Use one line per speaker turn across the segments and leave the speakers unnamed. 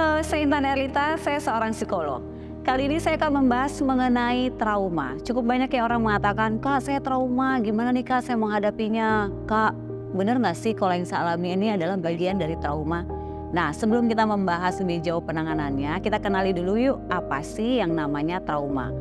Halo, saya Intan Erlita, saya seorang psikolog. Kali ini saya akan membahas mengenai trauma. Cukup banyak ya orang mengatakan, "Kak, saya trauma, gimana nih Kak saya menghadapinya?" Kak, bener nggak sih kalau yang saya alami ini adalah bagian dari trauma? Nah, sebelum kita membahas lebih jauh penanganannya, kita kenali dulu yuk apa sih yang namanya trauma.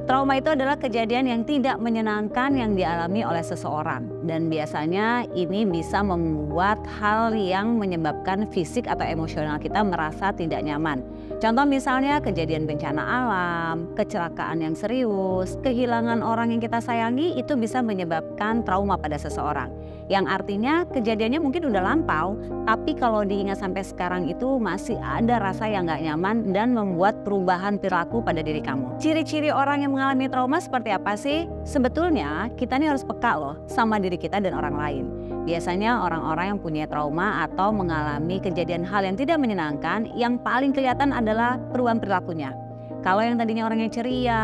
Trauma itu adalah kejadian yang tidak menyenangkan yang dialami oleh seseorang. Dan biasanya ini bisa membuat hal yang menyebabkan fisik atau emosional kita merasa tidak nyaman. Contoh misalnya kejadian bencana alam, kecelakaan yang serius, kehilangan orang yang kita sayangi itu bisa menyebabkan trauma pada seseorang. Yang artinya kejadiannya mungkin udah lampau, tapi kalau diingat sampai sekarang itu masih ada rasa yang gak nyaman dan membuat perubahan perilaku pada diri kamu. Ciri-ciri orang yang mengalami trauma seperti apa sih? Sebetulnya kita nih harus peka loh sama diri kita dan orang lain. Biasanya orang-orang yang punya trauma atau mengalami kejadian hal yang tidak menyenangkan, yang paling kelihatan adalah perubahan perilakunya. Kalau yang tadinya orangnya ceria,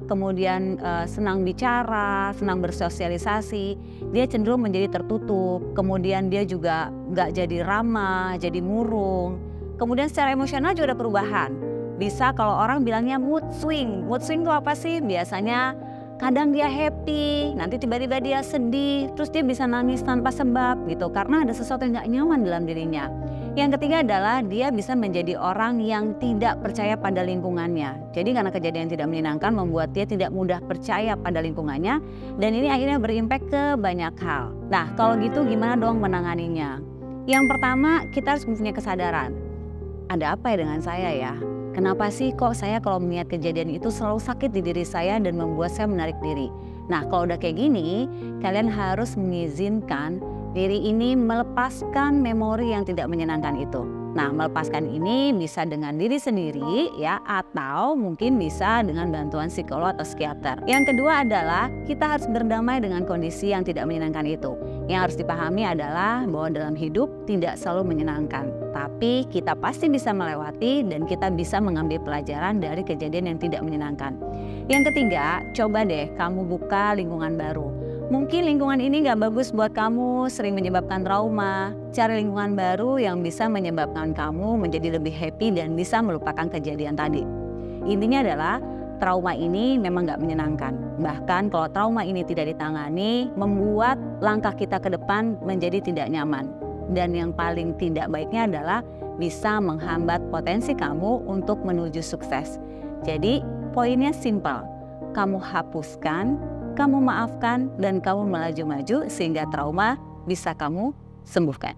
kemudian senang bicara, senang bersosialisasi, dia cenderung menjadi tertutup. Kemudian dia juga nggak jadi ramah, jadi murung. Kemudian secara emosional juga ada perubahan. Bisa kalau orang bilangnya mood swing. Mood swing itu apa sih? Biasanya kadang dia happy, nanti tiba-tiba dia sedih, terus dia bisa nangis tanpa sebab gitu. Karena ada sesuatu yang nggak nyaman dalam dirinya. Yang ketiga adalah dia bisa menjadi orang yang tidak percaya pada lingkungannya. Jadi karena kejadian yang tidak menyenangkan membuat dia tidak mudah percaya pada lingkungannya. Dan ini akhirnya berimpact ke banyak hal. Nah kalau gitu gimana dong menanganinya? Yang pertama kita harus mempunyai kesadaran. Ada apa ya dengan saya ya? Kenapa sih kok saya kalau melihat kejadian itu selalu sakit di diri saya dan membuat saya menarik diri? Nah kalau udah kayak gini, kalian harus mengizinkan diri ini melepaskan memori yang tidak menyenangkan itu. Nah, melepaskan ini bisa dengan diri sendiri ya, atau mungkin bisa dengan bantuan psikolog atau psikiater. Yang kedua adalah kita harus berdamai dengan kondisi yang tidak menyenangkan itu. Yang harus dipahami adalah bahwa dalam hidup tidak selalu menyenangkan, tapi kita pasti bisa melewati dan kita bisa mengambil pelajaran dari kejadian yang tidak menyenangkan. Yang ketiga, coba deh kamu buka lingkungan baru. Mungkin lingkungan ini gak bagus buat kamu, sering menyebabkan trauma. Cari lingkungan baru yang bisa menyebabkan kamu menjadi lebih happy dan bisa melupakan kejadian tadi. Intinya adalah trauma ini memang gak menyenangkan. Bahkan kalau trauma ini tidak ditangani, membuat langkah kita ke depan menjadi tidak nyaman. Dan yang paling tidak baiknya adalah bisa menghambat potensi kamu untuk menuju sukses. Jadi poinnya simpel, kamu hapuskan, kamu maafkan, dan kamu melaju-maju sehingga trauma bisa kamu sembuhkan.